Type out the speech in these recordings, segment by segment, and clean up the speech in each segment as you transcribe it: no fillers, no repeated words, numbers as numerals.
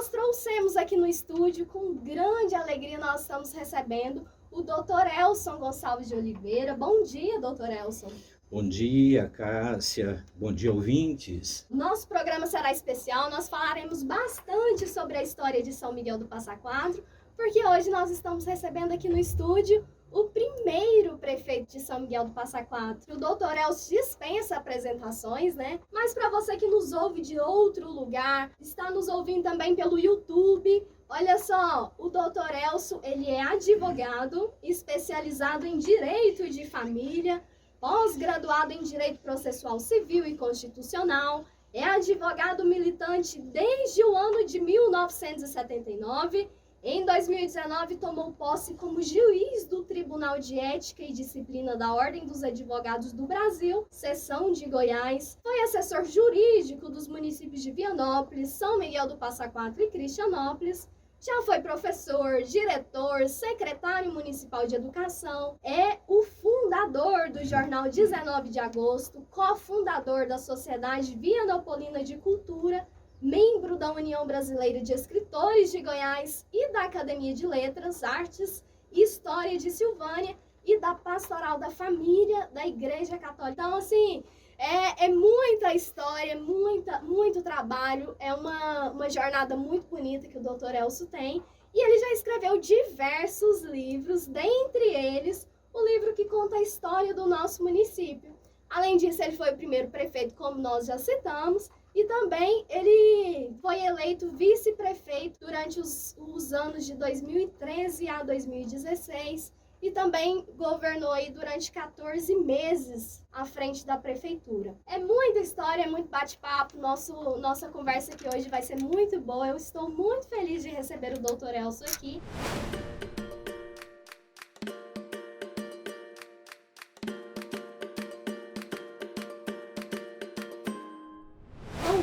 nós trouxemos aqui no estúdio, com grande alegria, nós estamos recebendo o Dr. Elson Gonçalves de Oliveira. Bom dia, Dr. Elson. Bom dia, Cássia. Bom dia, ouvintes. Nosso programa será especial, nós falaremos bastante sobre a história de São Miguel do Passa Quatro, porque hoje nós estamos recebendo aqui no estúdio o primeiro prefeito de São Miguel do Passa Quatro. O Dr. Elson dispensa apresentações, né? Mas para você que nos ouve de outro lugar, está nos ouvindo também pelo YouTube, olha só, o Dr. Elson, ele é advogado, especializado em Direito de Família, pós-graduado em Direito Processual Civil e Constitucional, é advogado militante desde o ano de 1979. Em 2019, tomou posse como juiz do Tribunal de Ética e Disciplina da Ordem dos Advogados do Brasil, seção de Goiás. Foi assessor jurídico dos municípios de Vianópolis, São Miguel do Passa Quatro e Cristianópolis. Já foi professor, diretor, secretário municipal de educação, é o fundador do jornal 19 de Agosto, cofundador da Sociedade Vianopolina de Cultura, membro da União Brasileira de Escritores de Goiás e da Academia de Letras, Artes e História de Silvânia e da Pastoral da Família da Igreja Católica. Então, assim, é muita história, muito trabalho, é uma jornada muito bonita que o Dr. Elson tem. E ele já escreveu diversos livros, dentre eles o livro que conta a história do nosso município. Além disso, ele foi o primeiro prefeito, como nós já citamos, e também ele foi eleito vice-prefeito durante os anos de 2013 a 2016 e também governou aí durante 14 meses à frente da prefeitura. É muita história, é muito bate-papo, nossa conversa aqui hoje vai ser muito boa. Eu estou muito feliz de receber o Dr. Elson aqui.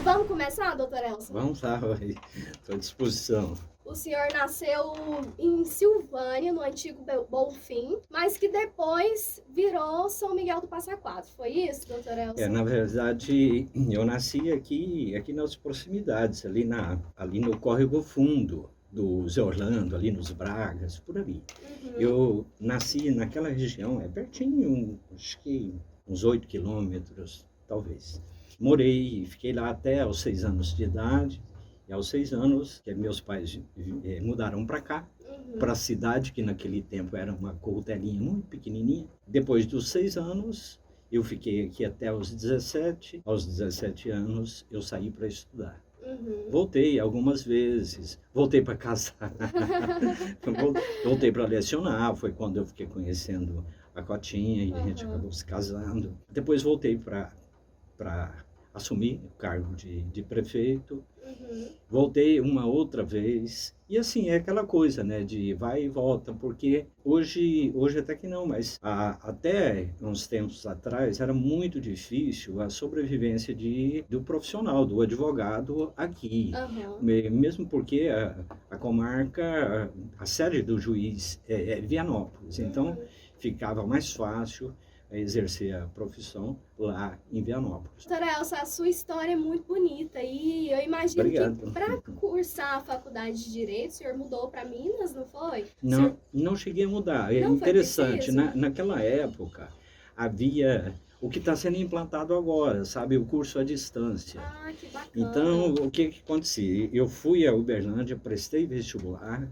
Vamos começar, Dr. Elson? Vamos lá, estou à disposição. O senhor nasceu em Silvânia, no antigo Bonfim, mas que depois virou São Miguel do Passa Quatro. Foi isso, Dr. Elson? Na verdade, eu nasci aqui nas proximidades, ali no Córrego Fundo do Zé Orlando, ali nos Bragas, por ali. Uhum. Eu nasci naquela região, pertinho, acho que uns 8 quilômetros, talvez. Morei, fiquei lá até aos 6 anos de idade, e aos 6 anos, que meus pais mudaram para cá, para a cidade, que naquele tempo era uma coutelinha muito pequenininha. Depois dos 6 anos, eu fiquei aqui até os 17. Aos 17 anos, eu saí para estudar. Uhum. Voltei algumas vezes, voltei para casar, voltei para lecionar, foi quando eu fiquei conhecendo a Cotinha e a gente acabou se casando. Depois voltei para assumir o cargo de prefeito, voltei uma outra vez, e assim, é aquela coisa, né, de vai e volta, porque hoje até que não, mas até uns tempos atrás era muito difícil a sobrevivência do profissional, do advogado aqui, mesmo porque a comarca, a sede do juiz é Vianópolis, então ficava mais fácil exercer a profissão lá em Vianópolis. Doutora Elsa, a sua história é muito bonita e eu imagino que para cursar a faculdade de Direito, o senhor mudou para Minas, não foi? Não cheguei a mudar. É interessante, naquela época havia o que está sendo implantado agora, sabe? O curso à distância. Ah, que bacana. Então, o que acontecia? Eu fui a Uberlândia, prestei vestibular,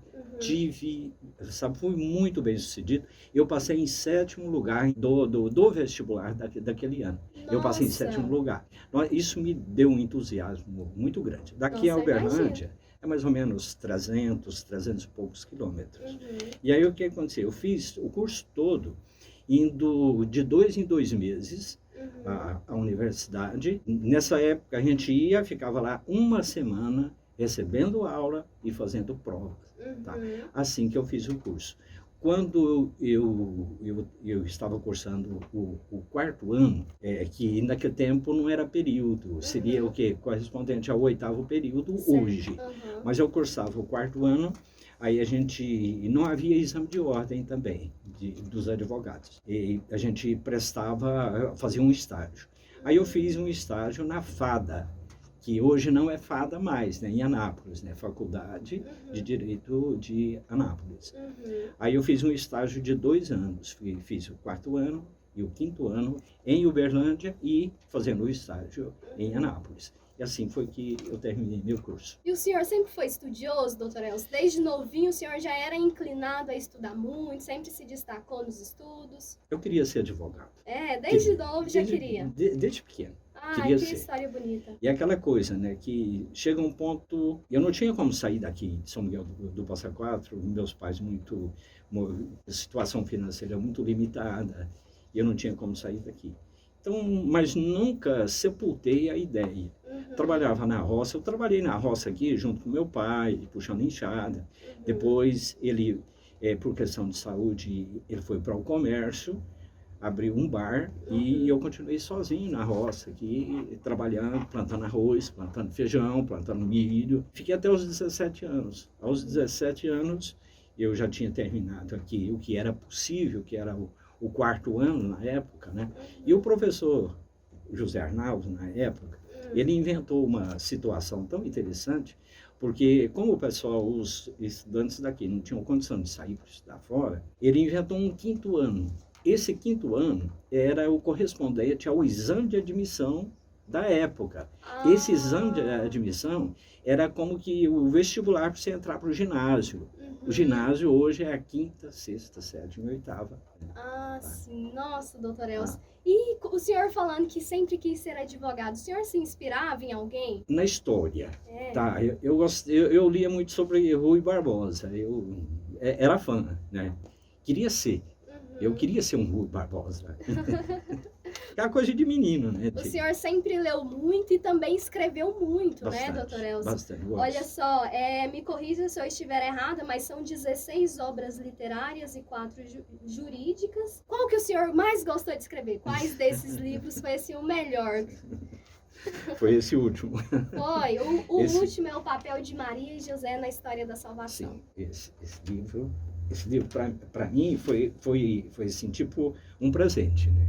fui muito bem sucedido. Eu passei em 7º lugar do vestibular daquele ano. Nossa. Eu passei em 7º lugar. Isso me deu um entusiasmo muito grande. Daqui a Uberlândia é mais ou menos 300 e poucos quilômetros. E aí o que aconteceu? Eu fiz o curso todo indo de 2 em 2 meses à universidade. Nessa época a gente ficava lá uma semana recebendo aula e fazendo provas. Tá? Assim que eu fiz o curso. Quando eu estava cursando o 4º ano, que naquele tempo não era período, seria o quê? Correspondente ao 8º período hoje. Mas eu cursava o 4º ano, aí a gente, não havia exame de ordem também, dos advogados. E a gente fazia um estágio. Aí eu fiz um estágio na FADA, que hoje não é FADA mais, né, em Anápolis, né, Faculdade de Direito de Anápolis. Aí eu fiz um estágio de 2 anos, fiz o 4º ano e o 5º ano em Uberlândia e fazendo o estágio em Anápolis. E assim foi que eu terminei meu curso. E o senhor sempre foi estudioso, doutor Elcio? Desde novinho o senhor já era inclinado a estudar muito, sempre se destacou nos estudos? Eu queria ser advogado. Desde novo já queria? Desde pequeno. Ai, que história bonita. E aquela coisa, né, que chega um ponto... Eu não tinha como sair daqui de São Miguel do Passa Quatro, meus pais situação financeira muito limitada, e eu não tinha como sair daqui. Então, mas nunca sepultei a ideia. Trabalhava na roça, eu trabalhei na roça aqui junto com meu pai, puxando enxada. Depois ele, por questão de saúde, ele foi para o comércio, abriu um bar e eu continuei sozinho na roça aqui, trabalhando, plantando arroz, plantando feijão, plantando milho. Fiquei até os 17 anos. Aos 17 anos eu já tinha terminado aqui o que era possível, que era o 4º ano na época, né? E o professor José Arnaldo, na época, ele inventou uma situação tão interessante, porque como o pessoal, os estudantes daqui não tinham condição de sair para estudar fora, ele inventou um 5º ano. Esse 5º ano era o correspondente ao exame de admissão da época. Esse exame de admissão era como que o vestibular para você entrar para o ginásio. O ginásio hoje é a 5ª, 6ª, 7ª e 8ª. Sim. Nossa, doutor Elcio. E o senhor falando que sempre quis ser advogado, o senhor se inspirava em alguém? Na história. Tá, eu lia muito sobre Rui Barbosa. Eu era fã, né? Queria ser. Eu queria ser um Rui Barbosa. É uma coisa de menino, né? O senhor sempre leu muito e também escreveu muito, bastante, né, doutor Elcio? Bastante. Olha só, me corrija se eu estiver errada, mas são 16 obras literárias e 4 jurídicas. Qual que o senhor mais gostou de escrever? Quais desses livros foi assim, o melhor? Foi esse último. Foi. O último é O Papel de Maria e José na História da Salvação. Sim, esse livro para mim foi assim, tipo um presente, né?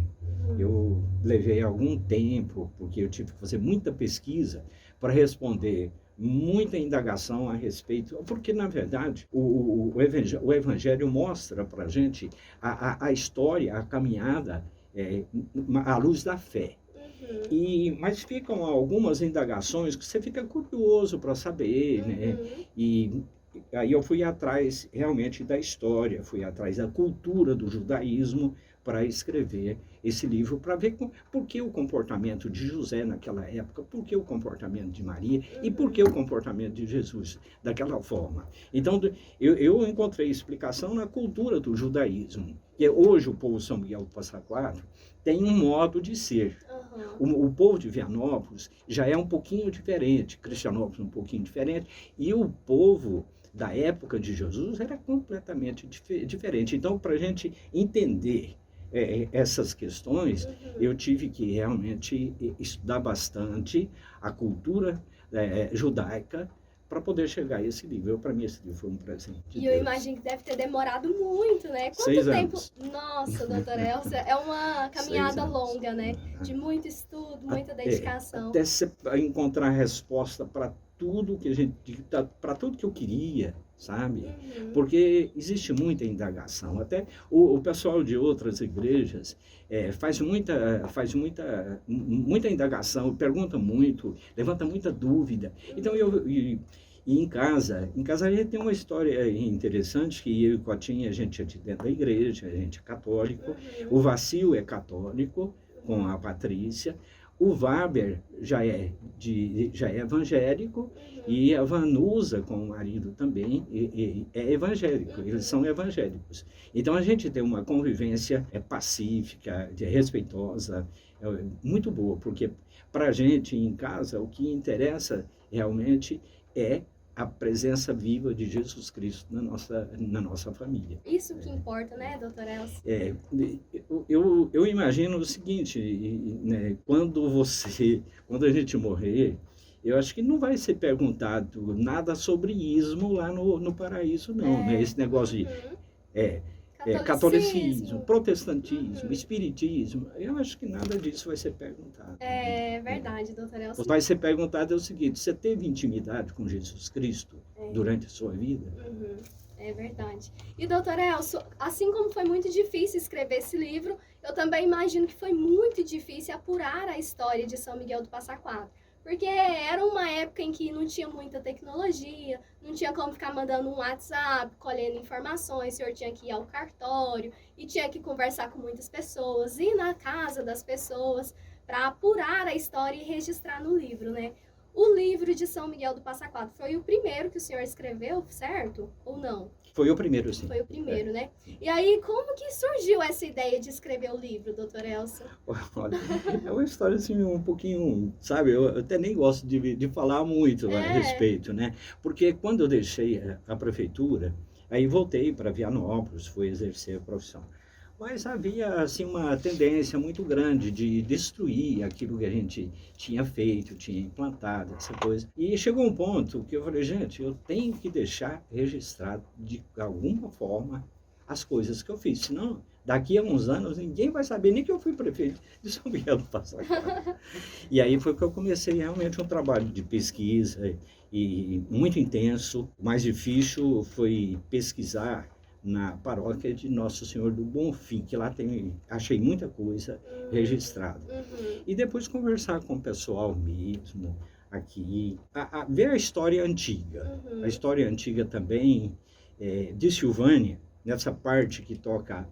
Eu levei algum tempo, porque eu tive que fazer muita pesquisa para responder muita indagação a respeito, porque, na verdade, o Evangelho mostra para a gente a história, a caminhada à luz da fé. Mas ficam algumas indagações que você fica curioso para saber, né? E aí eu fui atrás realmente da história, fui atrás da cultura do judaísmo para escrever esse livro, para ver por que o comportamento de José naquela época, por que o comportamento de Maria e por que o comportamento de Jesus daquela forma. Então, eu encontrei explicação na cultura do judaísmo. E hoje o povo São Miguel do Passa Quatro tem um modo de ser. O povo de Vianópolis já é um pouquinho diferente, Cristianópolis um pouquinho diferente, e o povo da época de Jesus era completamente diferente. Então, para a gente entender essas questões, eu tive que realmente estudar bastante a cultura judaica para poder chegar a esse livro. Para mim, esse livro foi um presente de Deus. Eu imagino que deve ter demorado muito, né? Quanto 6 tempo? anos. Nossa, doutora Elcia, é uma caminhada longa, né? De muito estudo, muita dedicação. Até você encontrar resposta para tudo que para tudo que eu queria, sabe? Porque existe muita indagação. Até o pessoal de outras igrejas faz muita indagação, pergunta muito, levanta muita dúvida. Então e em casa a gente tem uma história interessante, que eu e Cotinha, a gente é de dentro da igreja, a gente é católico, o Vacil é católico, com a Patrícia, o Waber já é evangélico, e a Vanusa, com o marido também, é evangélico, eles são evangélicos. Então a gente tem uma convivência pacífica, respeitosa, muito boa, porque para a gente em casa o que interessa realmente é a presença viva de Jesus Cristo na nossa família. Isso que importa, né, doutora Elcia? Eu imagino o seguinte, né, quando a gente morrer, eu acho que não vai ser perguntado nada sobre ismo lá no paraíso, não, né? Esse negócio de... catolicismo, protestantismo, espiritismo. Eu acho que nada disso vai ser perguntado. É verdade, doutor Elcio. Vai ser perguntado é o seguinte: você teve intimidade com Jesus Cristo durante a sua vida? É verdade. E, doutor Elcio, assim como foi muito difícil escrever esse livro, eu também imagino que foi muito difícil apurar a história de São Miguel do Passa Quatro. Porque era uma época em que não tinha muita tecnologia, não tinha como ficar mandando um WhatsApp, colhendo informações, o senhor tinha que ir ao cartório e tinha que conversar com muitas pessoas, ir na casa das pessoas para apurar a história e registrar no livro, né? O livro de São Miguel do Passa Quatro foi o primeiro que o senhor escreveu, certo? Ou não? Foi o primeiro, sim. Foi o primeiro, né? E aí, como que surgiu essa ideia de escrever o livro, doutor Elcio? Olha, é uma história assim um pouquinho, sabe, eu até nem gosto de falar muito a respeito, né? Porque quando eu deixei a prefeitura, aí voltei para Vianópolis, fui exercer a profissão. Mas havia assim uma tendência muito grande de destruir aquilo que a gente tinha feito, tinha implantado, essa coisa. E chegou um ponto que eu falei, gente, eu tenho que deixar registrado de alguma forma as coisas que eu fiz, senão daqui a uns anos ninguém vai saber nem que eu fui prefeito de São Miguel do Passa Quatro. E aí foi que eu comecei realmente um trabalho de pesquisa e muito intenso. O mais difícil foi pesquisar na paróquia de Nosso Senhor do Bonfim, que lá achei muita coisa registrada. E depois conversar com o pessoal mesmo aqui, ver a história antiga. A história antiga também de Silvânia, nessa parte que toca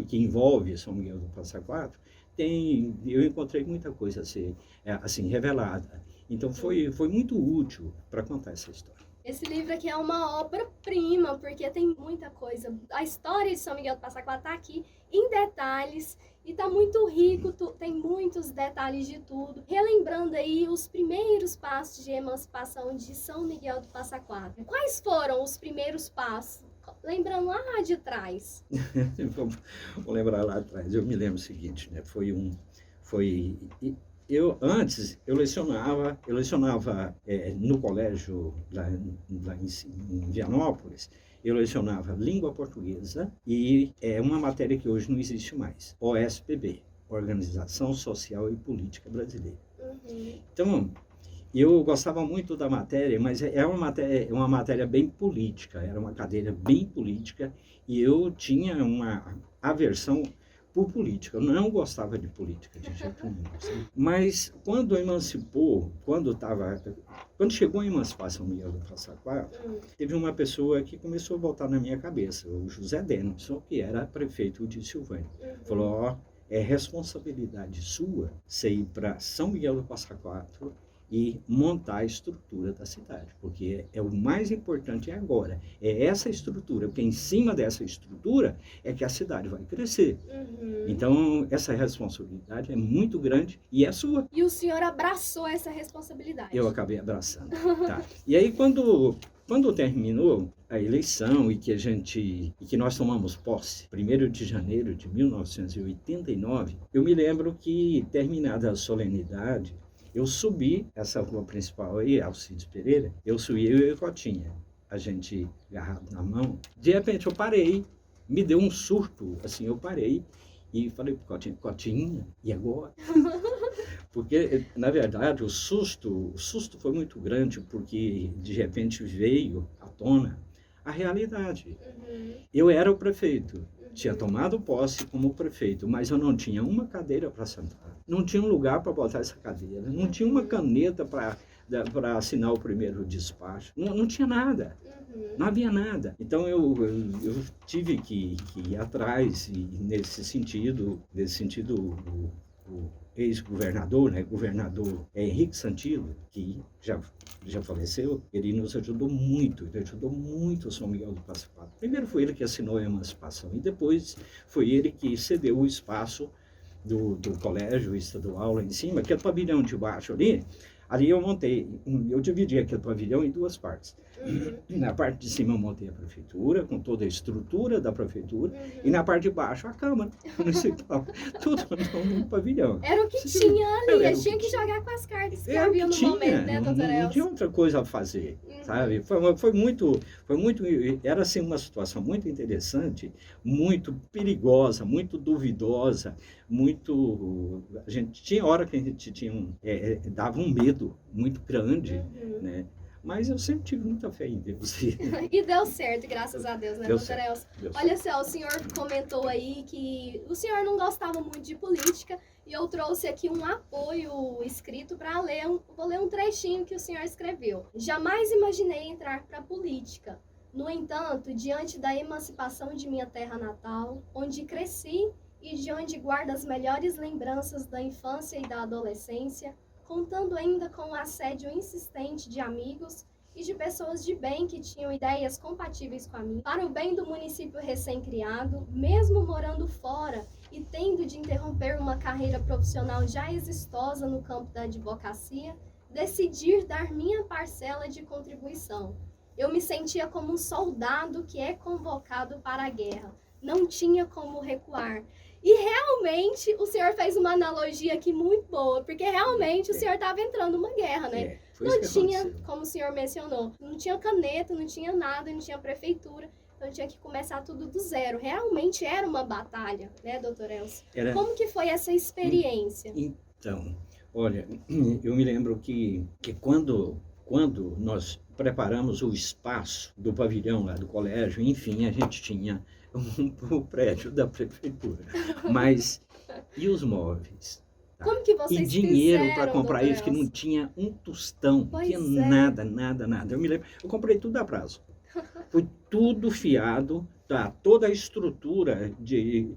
que envolve São Miguel do Passa Quatro, eu encontrei muita coisa assim revelada. Então foi muito útil para contar essa história. Esse livro aqui é uma obra-prima, porque tem muita coisa. A história de São Miguel do Passa Quatro está aqui em detalhes e está muito rico, tem muitos detalhes de tudo. Relembrando aí os primeiros passos de emancipação de São Miguel do Passa Quatro. Quais foram os primeiros passos? Lembrando lá de trás. Vou lembrar lá atrás. Eu me lembro o seguinte, né? Eu lecionava no colégio lá em Vianópolis, eu lecionava língua portuguesa e uma matéria que hoje não existe mais, OSPB, Organização Social e Política Brasileira. Então, eu gostava muito da matéria, mas é uma matéria bem política, era uma cadeira bem política e eu tinha uma aversão por política. Eu não gostava de política de jeito nenhum. Assim. Mas quando chegou a emancipação Miguel do Passa Quatro, teve uma pessoa que começou a voltar na minha cabeça, o José Denison, que era prefeito de Silvânia. Falou, é responsabilidade sua você ir para São Miguel do Passa Quatro e montar a estrutura da cidade, porque o mais importante agora, é essa estrutura, porque em cima dessa estrutura é que a cidade vai crescer. Então, essa responsabilidade é muito grande e é sua. E o senhor abraçou essa responsabilidade? Eu acabei abraçando, tá. E aí, quando terminou a eleição e que nós tomamos posse, 1º de janeiro de 1989, eu me lembro que, terminada a solenidade, eu subi essa rua principal aí, Alcides Pereira, eu e o Cotinha, a gente agarrado na mão. De repente eu parei, me deu um surto, assim, eu parei e falei pro Cotinha, e agora? Porque, na verdade, o susto foi muito grande, porque de repente veio à tona a realidade. Eu era o prefeito. Tinha tomado posse como prefeito, mas eu não tinha uma cadeira para sentar. Não tinha um lugar para botar essa cadeira. Não tinha uma caneta para assinar o primeiro despacho. Não tinha nada. Não havia nada. Então eu tive que ir atrás, e nesse sentido o ex-governador, né, governador Henrique Santilo, que já faleceu, ele nos ajudou muito, o São Miguel do Passa Quatro. Primeiro foi ele que assinou a emancipação e depois foi ele que cedeu o espaço do colégio estadual lá em cima, aquele pavilhão de baixo ali eu dividi aquele pavilhão em duas partes. Na parte de cima eu montei a prefeitura, com toda a estrutura da prefeitura, e na parte de baixo a Câmara Municipal, tudo no pavilhão. Era o que tinha ali, eles tinham que jogar com as cartas que havia no momento, né, doutor Elcio? Não tinha outra coisa a fazer, sabe? Foi muito, era assim uma situação muito interessante, muito perigosa, muito duvidosa, muito, a gente tinha hora que a gente tinha dava um medo muito grande, né? Mas eu sempre tive muita fé em Deus. E deu certo, graças a Deus, né, doutor Elcio? Olha só, o senhor comentou aí que o senhor não gostava muito de política e eu trouxe aqui um apoio escrito para ler. Vou ler um trechinho que o senhor escreveu. Jamais imaginei entrar para a política. No entanto, diante da emancipação de minha terra natal, onde cresci e de onde guardo as melhores lembranças da infância e da adolescência, contando ainda com o assédio insistente de amigos e de pessoas de bem que tinham ideias compatíveis com a minha, para o bem do município recém-criado, mesmo morando fora e tendo de interromper uma carreira profissional já exitosa no campo da advocacia, decidir dar minha parcela de contribuição. Eu me sentia como um soldado que é convocado para a guerra. Não tinha como recuar. E realmente o senhor fez uma analogia aqui muito boa, porque realmente o senhor estava entrando numa guerra, né? Não tinha, como o senhor mencionou, não tinha caneta, não tinha nada, não tinha prefeitura, então tinha que começar tudo do zero. Realmente era uma batalha, né, doutor Elcio? Como que foi essa experiência? Então, olha, eu me lembro que quando nós preparamos o espaço do pavilhão lá do colégio, enfim, a gente tinha o prédio da prefeitura. Mas, e os móveis? Tá? Como que vocês fizeram? E dinheiro para comprar isso, que não tinha um tostão, não tinha nada. Eu me lembro, eu comprei tudo a prazo. Foi tudo fiado, tá? Toda a estrutura de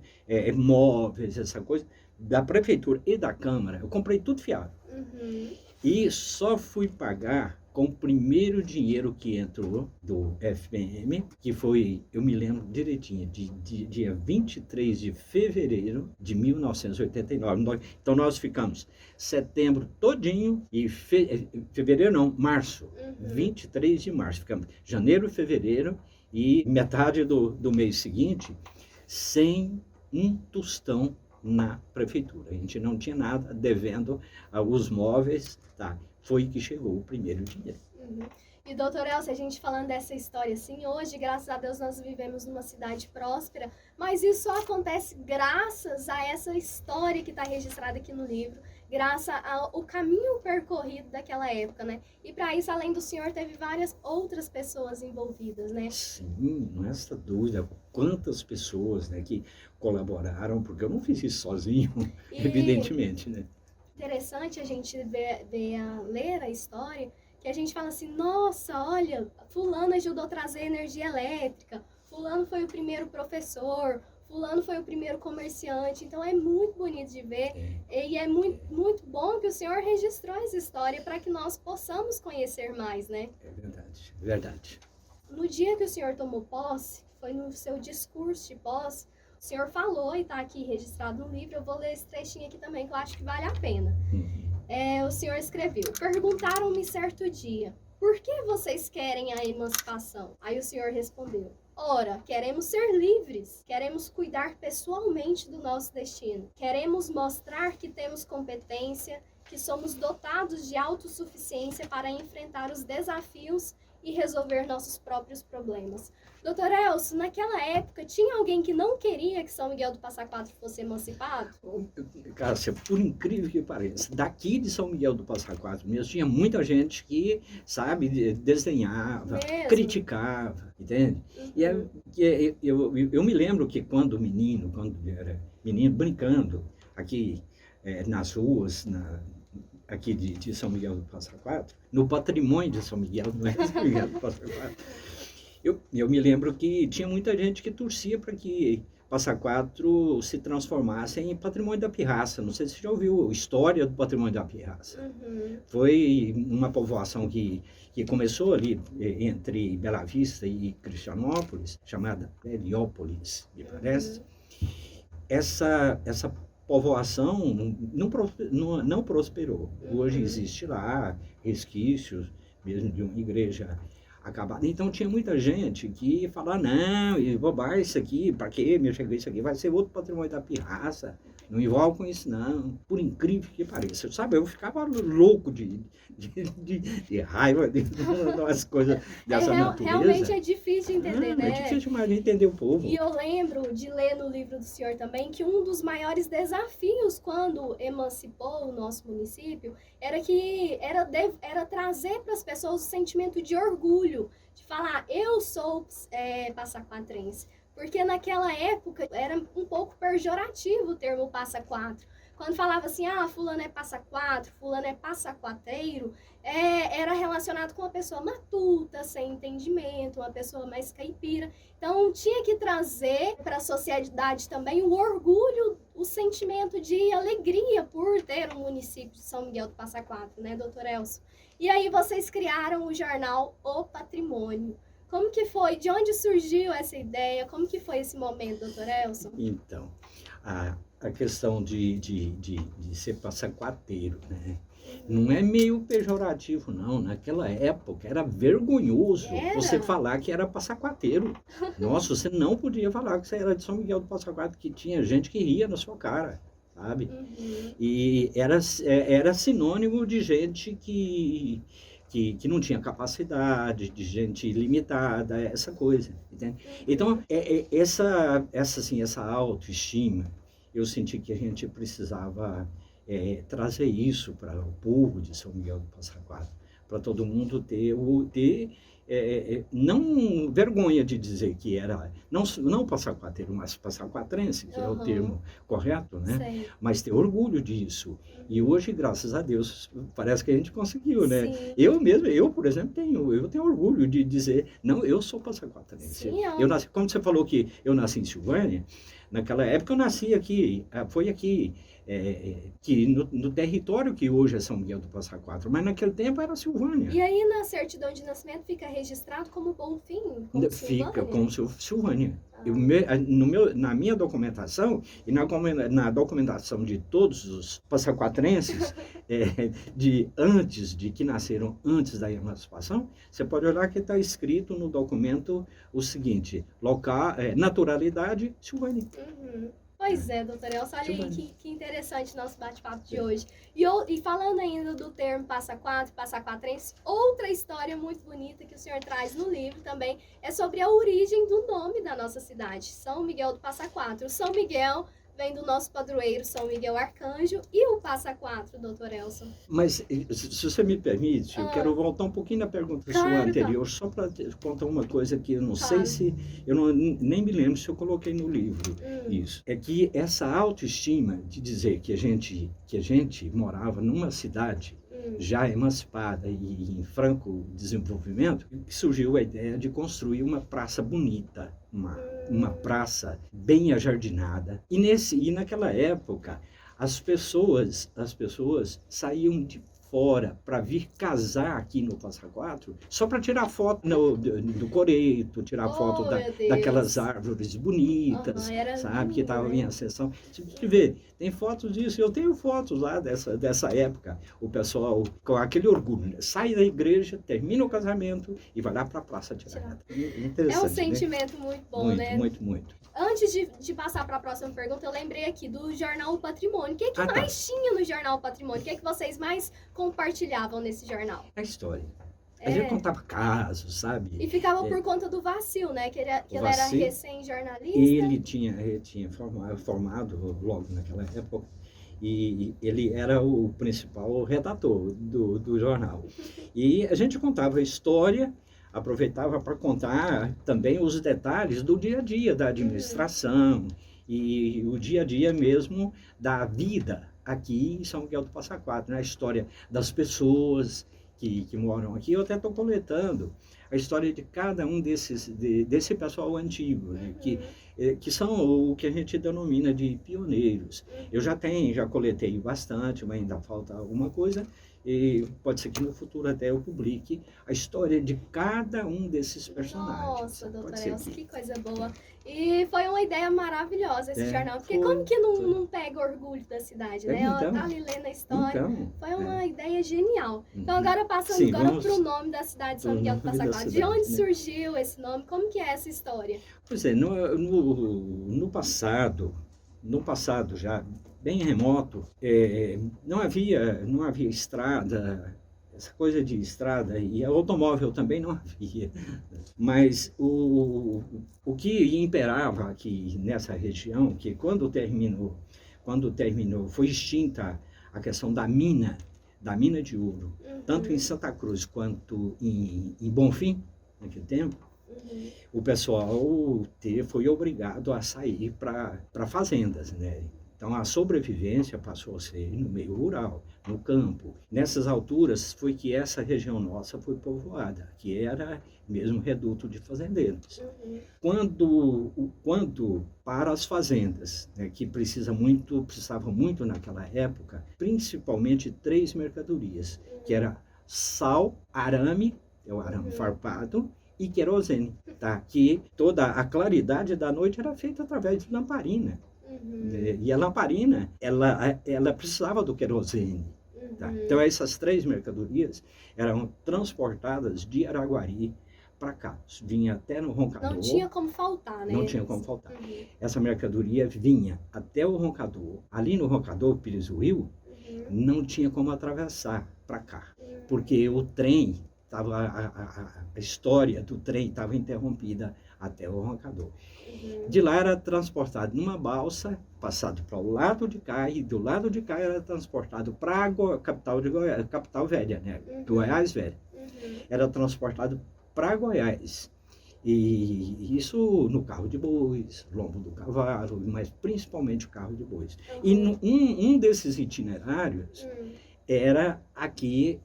móveis, essa coisa, da prefeitura e da Câmara, eu comprei tudo fiado. E só fui pagar com o primeiro dinheiro que entrou do FPM, que foi, eu me lembro direitinho, de dia 23 de fevereiro de 1989. Então nós ficamos setembro todinho e fevereiro não, março, 23 de março. Ficamos janeiro, fevereiro e metade do mês seguinte sem um tostão na prefeitura. A gente não tinha nada, devendo os móveis, tá? Foi que chegou o primeiro dinheiro. E, doutor Elcio, a gente falando dessa história assim, hoje, graças a Deus, nós vivemos numa cidade próspera, mas isso só acontece graças a essa história que está registrada aqui no livro, graças ao caminho percorrido daquela época, né? E para isso, além do senhor, teve várias outras pessoas envolvidas, né? Sim, não é essa dúvida. Quantas pessoas, né, que colaboraram, porque eu não fiz isso sozinho, evidentemente, né? Interessante a gente ler a história, que a gente fala assim, nossa, olha, fulano ajudou a trazer energia elétrica, fulano foi o primeiro professor, fulano foi o primeiro comerciante. Então é muito bonito de ver e é muito, muito bom que o senhor registrou essa história para que nós possamos conhecer mais, né? É verdade, verdade. No dia que o senhor tomou posse, foi no seu discurso de posse, o senhor falou, e está aqui registrado no livro, eu vou ler esse trechinho aqui também, que eu acho que vale a pena. O senhor escreveu, perguntaram-me certo dia, por que vocês querem a emancipação? Aí o senhor respondeu, ora, queremos ser livres, queremos cuidar pessoalmente do nosso destino, queremos mostrar que temos competência, que somos dotados de autossuficiência para enfrentar os desafios e resolver nossos próprios problemas. Doutor Elcio, naquela época, tinha alguém que não queria que São Miguel do Passa Quatro fosse emancipado? Cássia, por incrível que pareça, daqui de São Miguel do Passa Quatro mesmo, tinha muita gente que, sabe, desdenhava, criticava, entende? E eu me lembro que quando era menino, brincando aqui nas ruas, aqui de São Miguel do Passa Quatro, no patrimônio de São Miguel, não é São Miguel do Passa Quatro, eu me lembro que tinha muita gente que torcia para que Passa Quatro se transformasse em patrimônio da Pirraça. Não sei se você já ouviu a história do patrimônio da Pirraça. Foi uma povoação que começou ali entre Bela Vista e Cristianópolis, chamada Heliópolis, me parece. Essa povoação não prosperou. Hoje existe lá resquícios mesmo de uma igreja acabado. Então tinha muita gente que ia falar, não, e bobagem isso aqui, para que mexer com isso aqui? Vai ser outro patrimônio da pirraça, não envolve com isso não, por incrível que pareça. Sabe, eu ficava louco de raiva de umas coisas dessa natureza. Realmente é difícil de entender, né? É difícil mais de entender o povo. E eu lembro de ler no livro do senhor também que um dos maiores desafios quando emancipou o nosso município era trazer para as pessoas o sentimento de orgulho, de falar, eu sou passaquatrense. Porque naquela época era um pouco pejorativo o termo passa quatro. Quando falava assim, fulano é passa quatro, fulano é passaquateiro, era relacionado com uma pessoa matuta, sem entendimento, uma pessoa mais caipira. Então tinha que trazer para a sociedade também o orgulho, o sentimento de alegria por ter um município de São Miguel do Passa Quatro, né, doutor Elcio? E aí vocês criaram o jornal O Patrimônio. Como que foi? De onde surgiu essa ideia? Como que foi esse momento, doutor Elcio? Então, a questão de ser passaquateiro, né? Não é meio pejorativo, não. Naquela época era vergonhoso você falar que era passaquateiro. Nossa, você não podia falar que você era de São Miguel do Passa Quatro, que tinha gente que ria na sua cara, sabe? E era sinônimo de gente que não tinha capacidade, de gente limitada, essa coisa, entende? Então, essa autoestima, eu senti que a gente precisava trazer isso para o povo de São Miguel do Passa Quatro, para todo mundo ter não vergonha de dizer que era, não passaquateiro, mas passaquatrense, que é o termo correto, né? Sei. Mas ter orgulho disso. E hoje, graças a Deus, parece que a gente conseguiu, né? Sim. Eu, por exemplo, tenho orgulho de dizer, não, eu sou passaquatrense. Eu nasci, como você falou que eu nasci em Silvânia, naquela época eu nasci aqui, foi aqui, que no território que hoje é São Miguel do Passa Quatro, mas naquele tempo era Silvânia. E aí na certidão de nascimento fica registrado como Bonfim? Fica como Silvânia. Na minha documentação e na documentação de todos os passaquatrenses que nasceram antes da emancipação, você pode olhar que está escrito no documento o seguinte: naturalidade Silvânia. Pois é, doutora Elcio, olha aí que interessante o nosso bate-papo de hoje. E falando ainda do termo passa quatro, passaquatrense, outra história muito bonita que o senhor traz no livro também é sobre a origem do nome da nossa cidade, São Miguel do Passa Quatro. O São Miguel vem do nosso padroeiro São Miguel Arcanjo e o Passa Quatro, doutor Elcio. Mas, se você me permite, eu quero voltar um pouquinho na pergunta sua anterior, só para contar uma coisa que eu não sei se... nem me lembro se eu coloquei no livro isso. É que essa autoestima de dizer que a gente morava numa cidade já emancipada e em franco desenvolvimento, surgiu a ideia de construir uma praça bonita, uma praça bem ajardinada. E naquela época, as pessoas saíam de fora para vir casar aqui no Passa Quatro, só para tirar foto do coreto, tirar foto daquelas árvores bonitas, sabe, que estavam em ascensão. Você vê, tem fotos disso, eu tenho fotos lá dessa época. O pessoal, com aquele orgulho, né? Sai da igreja, termina o casamento e vai lá para a praça tirar. É um sentimento muito bom, muito, né? Muito. Antes de passar para a próxima pergunta, eu lembrei aqui do Jornal Patrimônio. O que mais tinha no Jornal Patrimônio? O que vocês mais compartilhavam nesse jornal? A história. A gente contava casos, sabe? E ficava por conta do Vacil, né? Que ele era recém-jornalista. Ele tinha formado logo naquela época. E ele era o principal redator do jornal. E a gente contava a história, aproveitava para contar também os detalhes do dia a dia da administração e o dia a dia mesmo da vida aqui em São Miguel do Passa Quatro, né? A história das pessoas que moram aqui. Eu até estou coletando a história de cada um desse pessoal antigo, né? Que são o que a gente denomina de pioneiros. Eu já coletei bastante, mas ainda falta alguma coisa, E pode ser que no futuro até eu publique a história de cada um desses personagens. Nossa, doutor Pode ser Elcio, que coisa boa. E foi uma ideia maravilhosa esse É, jornal, porque foi, como que não pega orgulho da cidade, né? Ela tá ali lendo a história. Então, Foi uma ideia genial. Então, Uhum. agora passando Sim, agora vamos pro nome da cidade de São pro Miguel do nome da Passa Quatro. De cidade, onde né? surgiu esse nome? Como que é essa história? Pois é, no passado já bem remoto, não havia estrada, essa coisa de estrada, e automóvel também não havia. Mas o que imperava aqui nessa região, que quando terminou, foi extinta a questão da mina de ouro, tanto em Santa Cruz quanto em Bonfim, naquele tempo, o pessoal foi obrigado a sair para fazendas, né? Então, a sobrevivência passou a ser no meio rural, no campo. Nessas alturas foi que essa região nossa foi povoada, que era mesmo reduto de fazendeiros. Quanto para as fazendas, né, que precisavam muito naquela época, principalmente 3 mercadorias, que era sal, arame, é o arame farpado, e querosene, tá? Que toda a claridade da noite era feita através de lamparina. E a lamparina, ela precisava do querosene. Tá? Então, essas 3 mercadorias eram transportadas de Araguari para cá. Vinha até no Roncador. Não tinha como faltar, né? Não tinha como faltar. Essa mercadoria vinha até o Roncador. Ali no Roncador, Pires do Rio, não tinha como atravessar para cá. Porque o trem, a história do trem estava interrompida até o Roncador. De lá era transportado numa balsa, passado para o lado de cá, e do lado de cá era transportado para a capital de Goiás, capital velha, né? Goiás velha. Era transportado para Goiás. E isso no carro de bois, lombo do cavalo, mas principalmente o carro de bois. E um desses itinerários era aqui,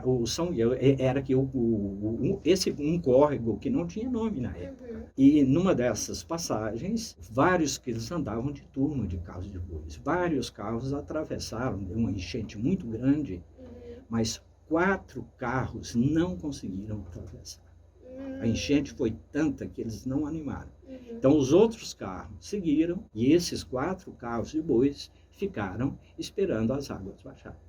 o São Miguel, era aqui um córrego que não tinha nome na época. E numa dessas passagens, vários que eles andavam de turma de carros de bois. Vários carros atravessaram, deu uma enchente muito grande, mas 4 carros não conseguiram atravessar. A enchente foi tanta que eles não animaram. Então, os outros carros seguiram e esses 4 carros de bois ficaram esperando as águas baixarem.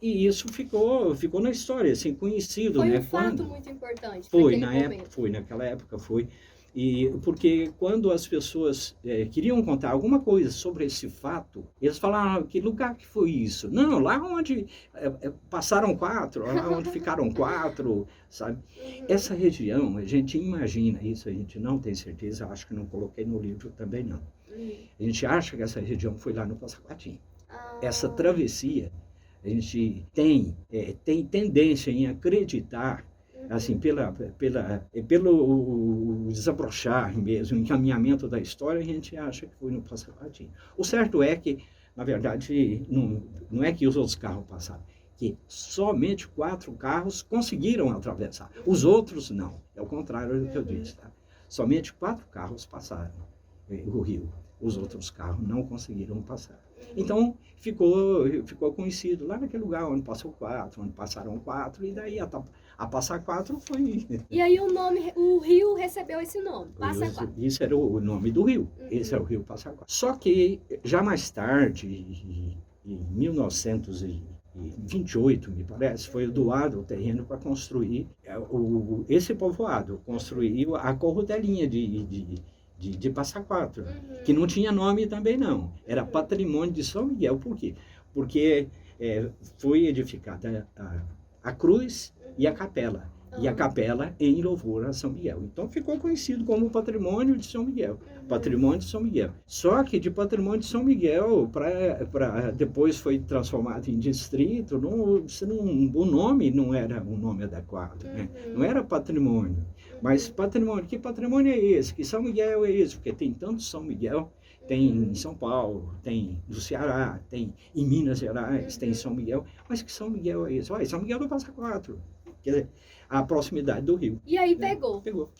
E isso ficou na história, assim, conhecido. Foi né? um fato muito importante. Naquela época foi. E porque quando as pessoas queriam contar alguma coisa sobre esse fato, eles falaram, que lugar que foi isso? Não, lá onde passaram 4, lá onde ficaram 4, sabe? Essa região, a gente imagina isso, a gente não tem certeza, acho que não coloquei no livro também não. A gente acha que essa região foi lá no Passa Quatro. Essa travessia, a gente tem tendência em acreditar, assim, pelo desabrochar mesmo, encaminhamento da história, a gente acha que foi no Passa Quatro. O certo é que, na verdade, não é que os outros carros passaram, que somente 4 carros conseguiram atravessar. Os outros não. É o contrário do que eu disse. Tá? Somente 4 carros passaram o rio. Os outros carros não conseguiram passar. Então, ficou conhecido lá naquele lugar onde passou 4, onde passaram 4, e daí a Passa Quatro foi... E aí o rio recebeu esse nome, Passa Quatro. Isso era o nome do rio, esse é o rio Passa Quatro. Só que, já mais tarde, em 1928, me parece, foi doado o terreno para construir esse povoado, construiu a corrutelinha de Passa Quatro, que não tinha nome também não, era patrimônio de São Miguel. Por quê? Porque foi edificada a cruz e a capela, e a capela em louvor a São Miguel. Então ficou conhecido como patrimônio de São Miguel, patrimônio de São Miguel. Só que de patrimônio de São Miguel, depois foi transformado em distrito, o nome não era um nome adequado, né? Não era patrimônio. Mas patrimônio, que patrimônio é esse? Que São Miguel é esse? Porque tem tanto São Miguel, tem em São Paulo, tem no Ceará, tem em Minas Gerais, tem em São Miguel. Mas que São Miguel é esse? Olha, São Miguel do Passa Quatro, quer dizer, a proximidade do rio. E aí pegou. Pegou.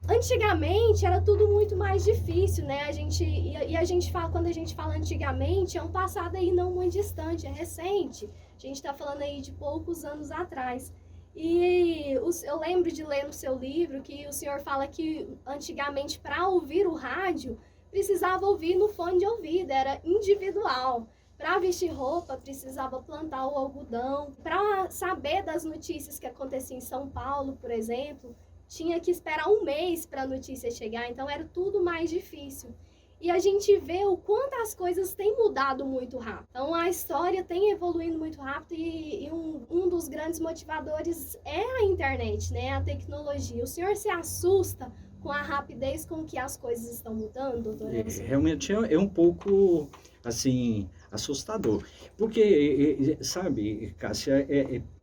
Antigamente era tudo muito mais difícil, né? A gente fala, quando a gente fala antigamente, é um passado aí não muito distante, é recente. A gente está falando aí de poucos anos atrás. E eu lembro de ler no seu livro que o senhor fala que antigamente, para ouvir o rádio, precisava ouvir no fone de ouvido, era individual. Para vestir roupa, precisava plantar o algodão. Para saber das notícias que aconteciam em São Paulo, por exemplo, tinha que esperar um mês para a notícia chegar, então era tudo mais difícil. E a gente vê o quanto as coisas têm mudado muito rápido. Então a história tem evoluído muito rápido e um dos grandes motivadores é a internet, né? A tecnologia. O senhor se assusta com a rapidez com que as coisas estão mudando, doutor Elson? Realmente é um pouco, assim, assustador. Porque, sabe, Cássia,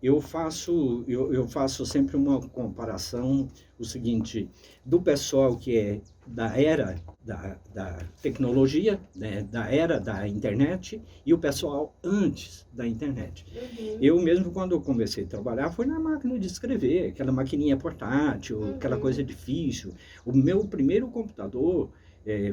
eu faço sempre uma comparação, o seguinte, do pessoal que é da era da tecnologia, né, da era da internet, e o pessoal antes da internet. Uhum. Eu mesmo, quando eu comecei a trabalhar, foi na máquina de escrever, aquela maquininha portátil, aquela coisa difícil. O meu primeiro computador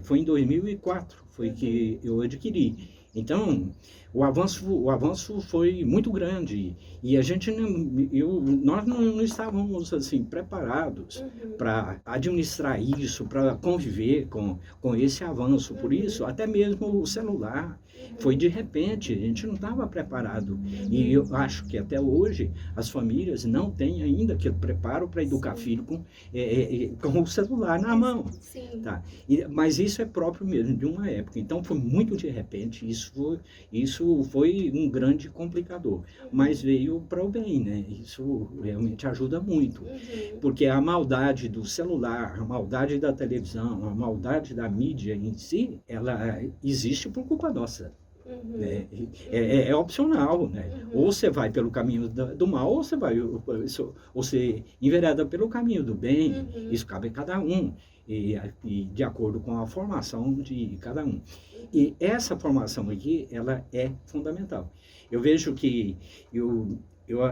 foi em 2004, foi que eu adquiri. Então, o avanço foi muito grande e a gente nós não estávamos assim preparados para administrar isso, para conviver com esse avanço. Por isso, até mesmo o celular foi de repente, a gente não estava preparado. E eu acho que até hoje as famílias não têm ainda aquele preparo para educar filho com o celular na mão. Sim. Tá? Mas isso é próprio mesmo de uma época. Então foi muito de repente, isso foi um grande complicador. Mas veio para o bem, né? Isso realmente ajuda muito. Porque a maldade do celular, a maldade da televisão, a maldade da mídia em si, ela existe por culpa nossa. Né? É opcional, né? Ou você vai pelo caminho do mal, ou você envereda pelo caminho do bem. Isso cabe a cada um. E de acordo com a formação de cada um. E essa formação aqui, ela é fundamental. Eu vejo que eu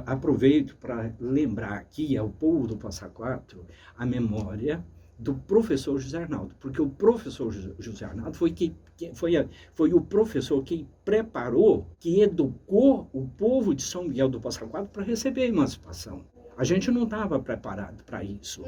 aproveito para lembrar aqui ao povo do Passa Quatro a memória do professor José Arnaldo, porque o professor José Arnaldo foi o professor que preparou, que educou o povo de São Miguel do Passa Quatro para receber a emancipação. A gente não estava preparado para isso.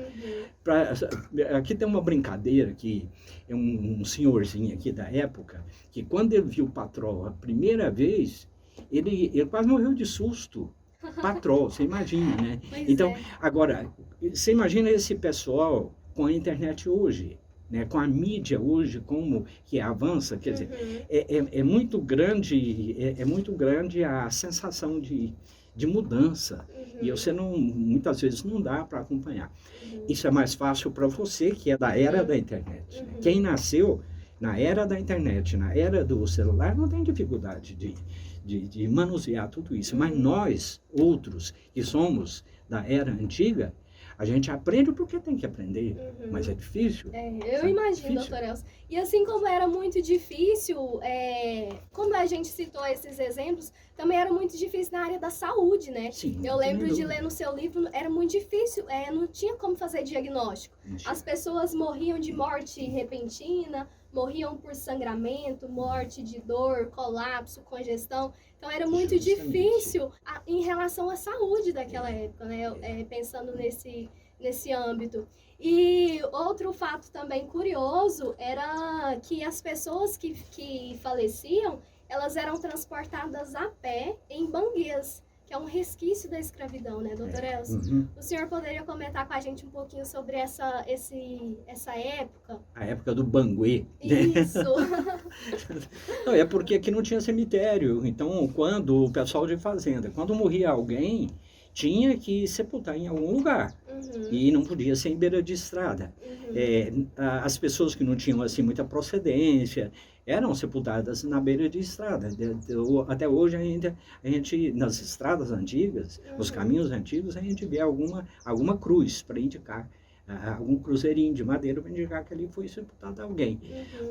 Aqui tem uma brincadeira que é um senhorzinho aqui da época, que quando ele viu o Patrol a primeira vez, ele quase morreu de susto. Patrol, você imagina, né? Então, agora, você imagina esse pessoal com a internet hoje, né? Com a mídia hoje, como que avança, quer dizer, é muito grande a sensação de mudança. E você muitas vezes não dá para acompanhar. Isso é mais fácil para você, que é da era da internet. Quem nasceu na era da internet, na era do celular, não tem dificuldade de manusear tudo isso. Mas nós, outros, que somos da era antiga, a gente aprende porque tem que aprender, mas é difícil. Eu imagino, doutor Elson. E assim como era muito difícil, como a gente citou esses exemplos, também era muito difícil na área da saúde, né? Sim, eu lembro de ler no seu livro, era muito difícil, não tinha como fazer diagnóstico. As pessoas morriam de morte repentina, morriam por sangramento, morte de dor, colapso, congestão. Então era muito difícil em relação à saúde daquela época, né? Pensando nesse âmbito. E outro fato também curioso era que as pessoas que faleciam, elas eram transportadas a pé em banguês, que é um resquício da escravidão, né, doutor Elson? O senhor poderia comentar com a gente um pouquinho sobre essa época? A época do banguê. Isso. Não, é porque aqui não tinha cemitério. Então, quando o pessoal de fazenda, quando morria alguém, tinha que sepultar em algum lugar. E não podia ser em beira de estrada. As pessoas que não tinham assim muita procedência eram sepultadas na beira de estrada. Até hoje ainda a gente, nas estradas antigas, nos caminhos antigos, a gente vê alguma cruz para indicar, algum cruzeirinho de madeira para indicar que ali foi sepultado alguém.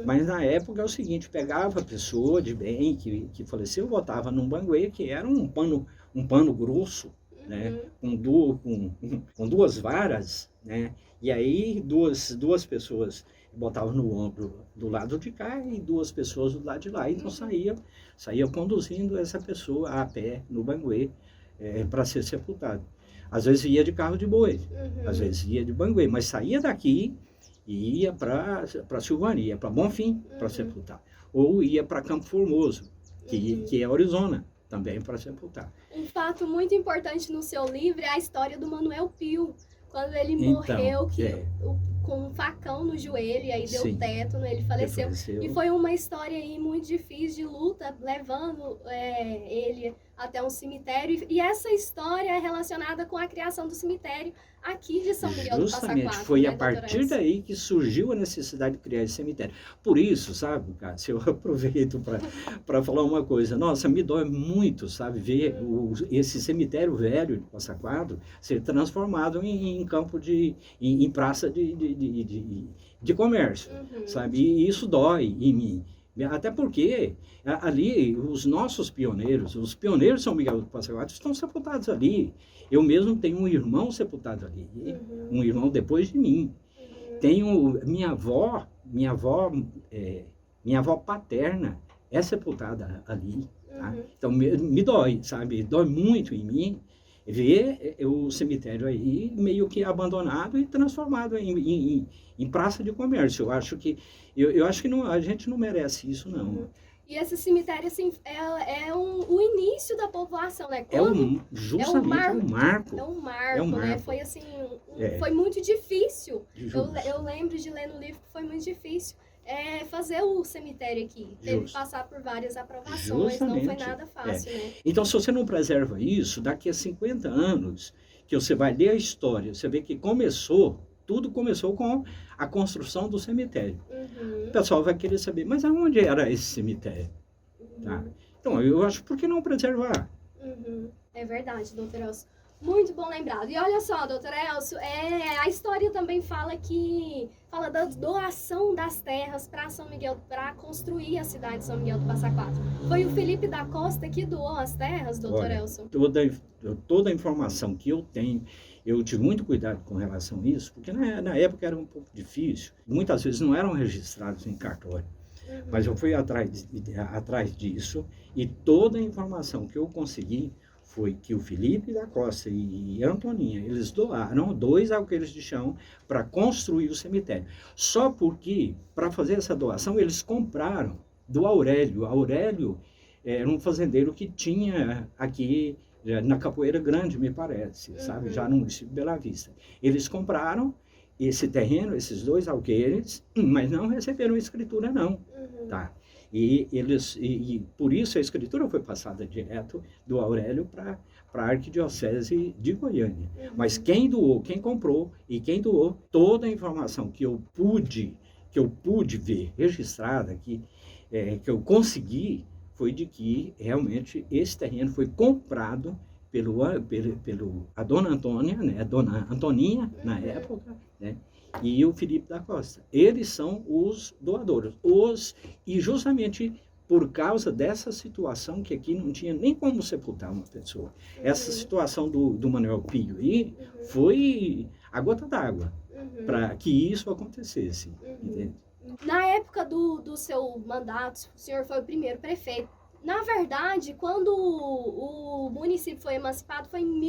Mas na época é o seguinte, pegava a pessoa de bem que faleceu, botava num banguê, que era um pano grosso, né, com duas varas, né, E aí duas pessoas botavam no ombro do lado de cá e duas pessoas do lado de lá. Então saía conduzindo essa pessoa a pé no banguê para ser sepultado. Às vezes ia de carro de boi, às vezes ia de banguê, mas saía daqui e ia para Silvânia, ia para Bonfim para sepultar. Ou ia para Campo Formoso, que é Arizona, também para sepultar. Um fato muito importante no seu livro é a história do Manuel Pio, quando ele morreu com um facão no joelho, e aí deu tétano, ele faleceu. E foi uma história aí muito difícil de luta, levando ele até um cemitério. E essa história é relacionada com a criação do cemitério aqui de São Miguel do Passa Quatro. Justamente, foi a partir daí que surgiu a necessidade de criar esse cemitério. Por isso, sabe, Cássio, eu aproveito para falar uma coisa. Nossa, me dói muito, sabe, ver esse cemitério velho de Passa Quatro ser transformado em campo em praça de comércio, sabe? E isso dói em mim. Até porque ali os nossos pioneiros, os pioneiros de São Miguel do Passa Quatro estão sepultados ali. Eu mesmo tenho um irmão sepultado ali, um irmão depois de mim. Tenho minha avó paterna é sepultada ali. Tá? Então me dói, sabe? Dói muito em mim ver o cemitério aí meio que abandonado e transformado em praça de comércio. Eu acho que a gente não merece isso, não. E esse cemitério, assim, o início da população, né? Justamente é um marco. É um marco, né? Foi assim, foi muito difícil. Eu lembro de ler no livro que foi muito difícil fazer o cemitério aqui. Teve que passar por várias aprovações, não foi nada fácil, né? Então, se você não preserva isso, daqui a 50 anos, que você vai ler a história, você vê que tudo começou com a construção do cemitério. O pessoal vai querer saber, mas aonde era esse cemitério? Tá? Então, eu acho, por que não preservar? É verdade, doutor Elcio. Muito bom lembrado. E olha só, doutor Elcio, a história também fala da doação das terras para São Miguel, para construir a cidade de São Miguel do Passa Quatro. Foi o Felipe da Costa que doou as terras, doutor Elcio? Toda a informação que eu tenho, eu tive muito cuidado com relação a isso, porque na época era um pouco difícil. Muitas vezes não eram registrados em cartório. Mas eu fui atrás disso e toda a informação que eu consegui foi que o Felipe da Costa e a Antoninha, eles doaram 2 alqueires de chão para construir o cemitério. Só porque, para fazer essa doação, eles compraram do Aurélio. Aurélio era um fazendeiro que tinha aqui na Capoeira Grande, me parece, sabe? Já no município de Bela Vista. Eles compraram esse terreno, esses 2 alqueires, mas não receberam escritura, não. Tá? E por isso a escritura foi passada direto do Aurélio para a Arquidiocese de Goiânia. Mas quem comprou e quem doou, toda a informação que eu pude ver registrada aqui, que eu consegui, foi de que realmente esse terreno foi comprado a dona Antônia, né, a dona Antoninha, na época, né, e o Felipe da Costa. Eles são os doadores. E justamente por causa dessa situação, que aqui não tinha nem como sepultar uma pessoa. Essa situação do Manuel Pio aí foi a gota d'água para que isso acontecesse. Entende? Na época do seu mandato, o senhor foi o primeiro prefeito. Na verdade, quando o município foi emancipado, foi em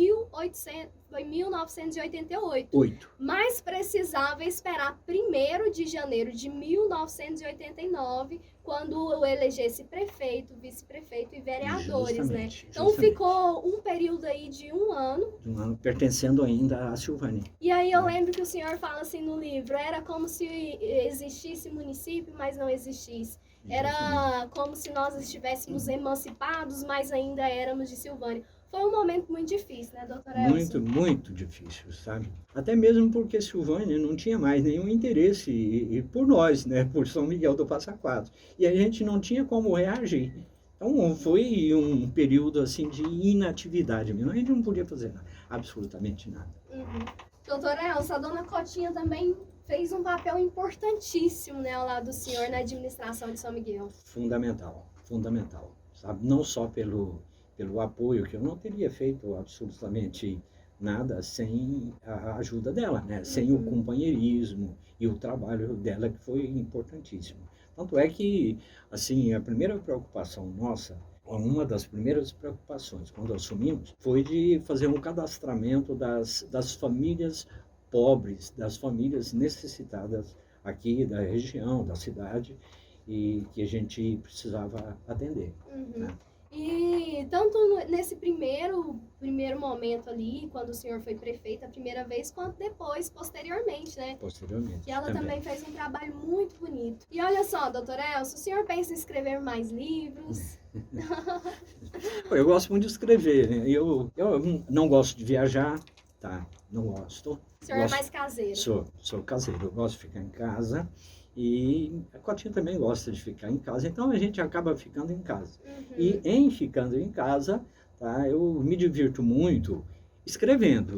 1988. Mas precisava esperar 1º de janeiro de 1989, quando elegesse prefeito, vice-prefeito e vereadores, né? Então ficou um período aí de um ano. Pertencendo ainda à Silvânia. E aí eu lembro que o senhor fala assim no livro, era como se existisse município, mas não existisse. Era como se nós estivéssemos emancipados, mas ainda éramos de Silvânia. Foi um momento muito difícil, né, doutor Elcio? Muito, muito difícil, sabe? Até mesmo porque Silvânia não tinha mais nenhum interesse por nós, né, por São Miguel do Passa Quatro. E a gente não tinha como reagir. Então foi um período assim de inatividade mesmo. A gente não podia fazer nada, absolutamente nada. Doutor Elcio, a dona Cotinha também fez um papel importantíssimo, né, ao lado do senhor na administração de São Miguel. Fundamental, sabe? Não só pelo apoio, que eu não teria feito absolutamente nada sem a ajuda dela, né? Sem o companheirismo e o trabalho dela, que foi importantíssimo. Tanto é que, assim, a primeira preocupação nossa, uma das primeiras preocupações quando assumimos, foi de fazer um cadastramento das famílias pobres, das famílias necessitadas aqui da região, da cidade, e que a gente precisava atender. Né? E tanto nesse primeiro momento ali, quando o senhor foi prefeito a primeira vez, quanto depois, posteriormente, né? Posteriormente. Que ela também fez um trabalho muito bonito. E olha só, doutor Elcio, o senhor pensa em escrever mais livros? Eu gosto muito de escrever, né? Eu não gosto de viajar, tá? Não gosto. O senhor é mais caseiro? Sou caseiro, eu gosto de ficar em casa. E a Cotinha também gosta de ficar em casa, então a gente acaba ficando em casa. E em ficando em casa, tá, eu me divirto muito escrevendo,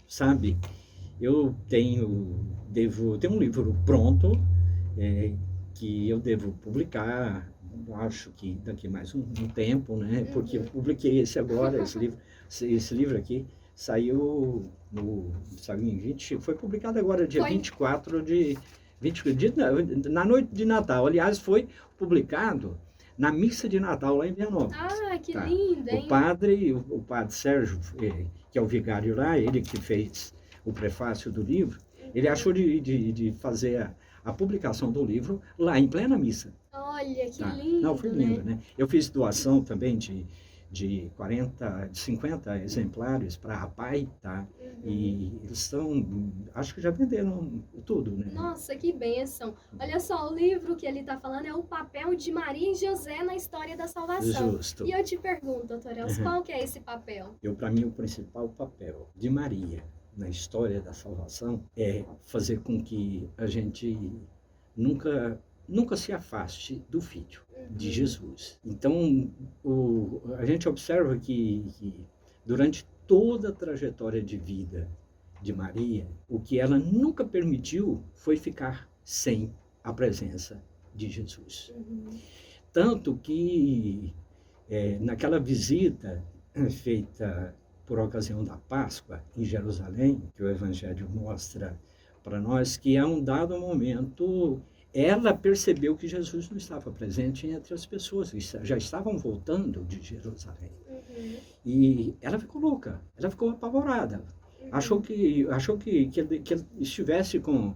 sabe? Eu tenho um livro pronto, que eu devo publicar, acho que daqui mais um tempo, né? Porque eu publiquei esse agora, esse livro aqui, saiu em 20, foi publicado agora dia 24 na noite de Natal. Aliás, foi publicado na missa de Natal lá em Vianópolis. Ah, que lindo, hein? O padre Sérgio, que é o vigário lá, ele que fez o prefácio do livro, ele achou de fazer a publicação do livro lá em plena missa. Olha, que lindo. Não, foi lindo, né? Eu fiz doação também de 50 exemplares para a PAI, tá? E eles estão, acho que já venderam tudo, né? Nossa, que bênção. Olha só, o livro que ele está falando é o papel de Maria e José na história da salvação. Justo. E eu te pergunto, doutor Elcio, qual que é esse papel? Para mim, o principal papel de Maria na história da salvação é fazer com que a gente nunca se afaste do Filho, de Jesus. Então, a gente observa que durante toda a trajetória de vida de Maria, o que ela nunca permitiu foi ficar sem a presença de Jesus. Tanto que, naquela visita feita por ocasião da Páscoa em Jerusalém, que o Evangelho mostra para nós, que a um dado momento ela percebeu que Jesus não estava presente entre as pessoas, já estavam voltando de Jerusalém. E ela ficou louca, ela ficou apavorada. Achou que ele estivesse com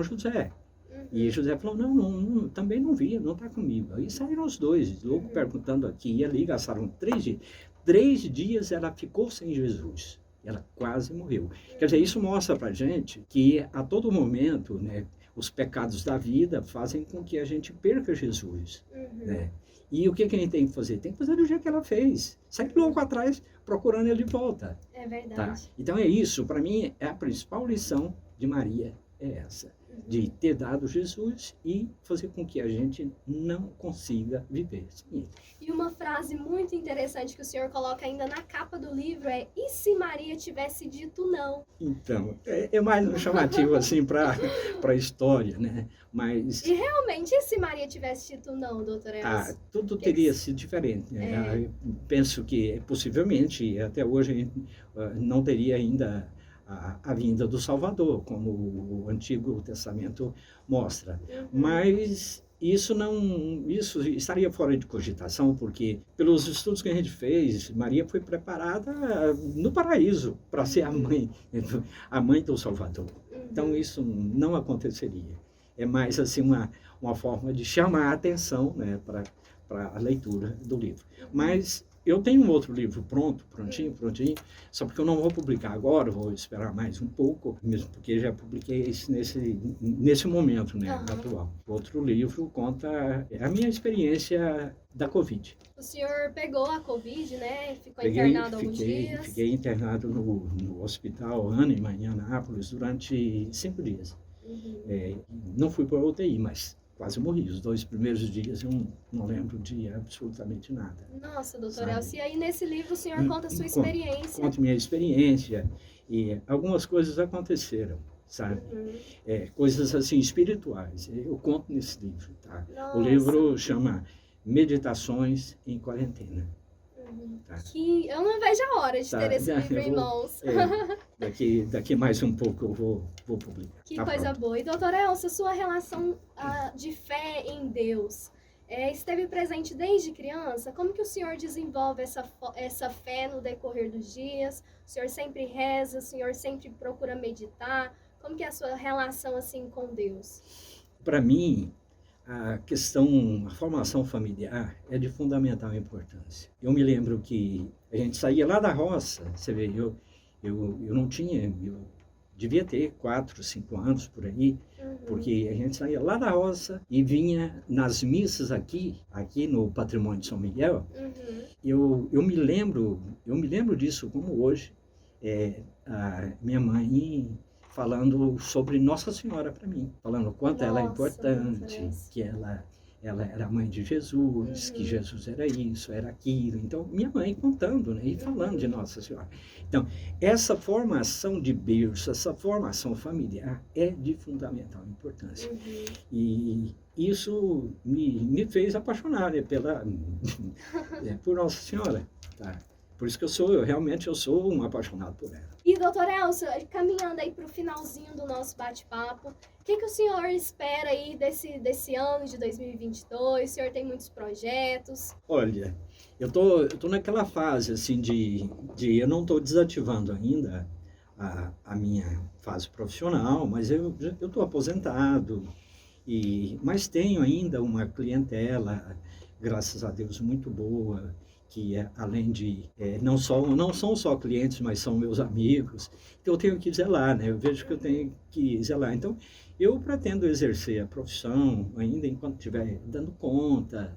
José. E José falou, não, também não via, não está comigo. Aí saíram os dois, louco, perguntando aqui e ali, gastaram 3 dias. 3 dias ela ficou sem Jesus. Ela quase morreu. Quer dizer, isso mostra para a gente que a todo momento, né, os pecados da vida fazem com que a gente perca Jesus. Né? E o que a gente tem que fazer? Tem que fazer do jeito que ela fez. Sair louco atrás, procurando ele de volta. É verdade. Tá? Então é isso. Para mim, a principal lição de Maria é essa. De ter dado Jesus e fazer com que a gente não consiga viver sem ele. E uma frase muito interessante que o senhor coloca ainda na capa do livro é: e se Maria tivesse dito não? Então, é mais um chamativo assim para a história, né? Mas... E realmente, e se Maria tivesse dito não, doutor Elcio? Tudo teria sido diferente. Né? Penso que, possivelmente, até hoje, não teria ainda a vinda do Salvador, como o Antigo Testamento mostra. Mas isso estaria fora de cogitação, porque pelos estudos que a gente fez, Maria foi preparada no paraíso para ser a mãe do Salvador. Então isso não aconteceria. É mais assim uma forma de chamar a atenção, né, para a leitura do livro. Mas eu tenho um outro livro prontinho, só porque eu não vou publicar agora, vou esperar mais um pouco, mesmo porque já publiquei esse nesse momento, né, atual. Outro livro conta a minha experiência da Covid. O senhor pegou a Covid, né? Ficou internado alguns dias? Fiquei internado no hospital Hahnemann, em Anápolis, durante 5 dias. Não fui para a UTI, mas quase morri. Os 2 primeiros dias eu não lembro de absolutamente nada. Nossa, doutor Elcio, e aí nesse livro o senhor conta a sua experiência? Conto minha experiência e algumas coisas aconteceram, sabe? Coisas assim espirituais. Eu conto nesse livro, tá? Nossa. O livro chama Meditações em Quarentena. Tá? Que eu não vejo a hora de Tá, ter esse já, livro eu em vou- mãos. Daqui mais um pouco eu vou publicar. Que Tá coisa pronto. boa. E, doutora Elsa, sua relação de fé em Deus esteve presente desde criança? Como que o senhor desenvolve essa fé no decorrer dos dias? O senhor sempre reza? O senhor sempre procura meditar? Como que é a sua relação, assim, com Deus? Para mim, a formação familiar é de fundamental importância. Eu me lembro que a gente saía lá da roça, você vê, eu não tinha, eu devia ter 4, 5 anos por aí, porque a gente saía lá da roça e vinha nas missas aqui no Patrimônio de São Miguel. Eu me lembro disso como hoje, a minha mãe falando sobre Nossa Senhora para mim, falando o quanto ela é importante, que ela era a mãe de Jesus, que Jesus era isso, era aquilo. Então, minha mãe contando, né, e falando de Nossa Senhora. Então, essa formação de berço, essa formação familiar é de fundamental importância. E isso me fez apaixonar, né, por Nossa Senhora, tá? Por isso que eu sou um apaixonado por ela. E, doutora Elsa, caminhando aí para o finalzinho do nosso bate-papo, o que o senhor espera aí desse ano de 2022? O senhor tem muitos projetos? Olha, eu tô naquela fase, assim, de eu não estou desativando ainda a minha fase profissional, mas eu estou aposentado, mas tenho ainda uma clientela, graças a Deus, muito boa, que além de, não são só clientes, mas são meus amigos, que eu tenho que zelar, né? Eu vejo que eu tenho que zelar. Então, eu pretendo exercer a profissão ainda enquanto estiver dando conta.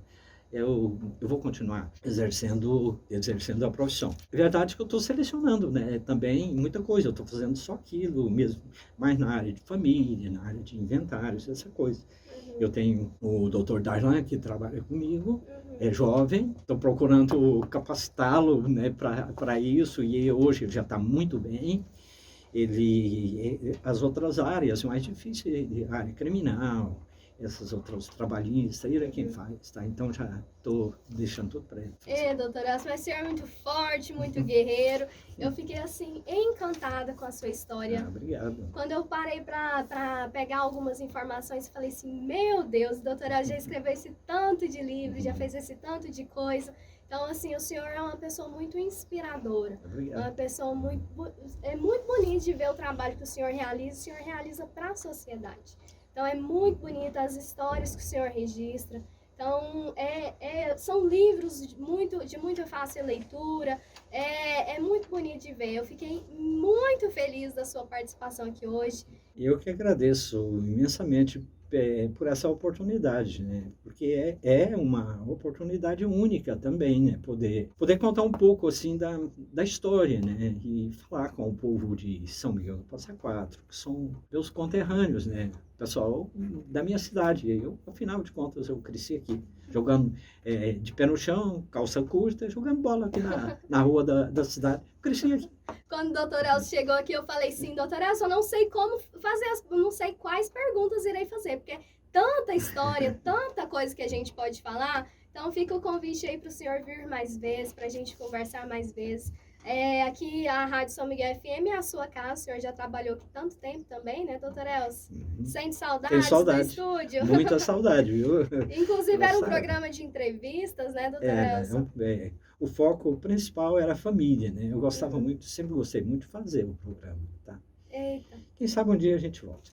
Eu vou continuar exercendo a profissão. É verdade que eu estou selecionando, né, também muita coisa. Eu estou fazendo só aquilo mesmo, mais na área de família, na área de inventários, essa coisa. Eu tenho o Dr. Darlan, que trabalha comigo, é jovem, estou procurando capacitá-lo, né, para isso, e hoje ele já está muito bem. As outras áreas mais difíceis, a área criminal, essas outras trabalhistas, ele é quem faz, tá? Então já estou deixando tudo para ele. Doutora Elsa, mas o senhor é muito forte, muito guerreiro. Eu fiquei, assim, encantada com a sua história. Obrigado. Quando eu parei para pegar algumas informações, falei assim, meu Deus, doutora Elsa já escreveu esse tanto de livros, já fez esse tanto de coisa. Então, assim, o senhor é uma pessoa muito inspiradora. Obrigado. Uma pessoa é muito bonito de ver o trabalho que o senhor realiza para a sociedade. Então, é muito bonita as histórias que o senhor registra. Então, são livros de muito fácil leitura. É muito bonito de ver. Eu fiquei muito feliz da sua participação aqui hoje. Eu que agradeço imensamente por essa oportunidade, né? Porque é uma oportunidade única também, né? Poder contar um pouco, assim, da história, né? E falar com o povo de São Miguel do Passa Quatro, que são meus conterrâneos, né? Pessoal da minha cidade. Eu, afinal de contas, eu cresci aqui, jogando de pé no chão, calça curta, jogando bola aqui na rua da cidade. Cresci aqui. Quando o doutor Elcio chegou aqui, eu falei sim, doutor Elcio, eu não sei como fazer, não sei quais perguntas irei fazer, porque tanta história, tanta coisa que a gente pode falar. Então fica o convite aí para o senhor vir mais vezes, para a gente conversar mais vezes. Aqui a Rádio São Miguel FM é a sua casa, o senhor já trabalhou aqui tanto tempo também, né, doutor Elcio? Sente saudades do estúdio? Muita saudade, viu? Inclusive era um programa de entrevistas, né, doutor Elcio? O foco principal era a família, né? Eu gostava muito, sempre gostei muito de fazer o programa, tá? Eita. Quem sabe um dia a gente volta.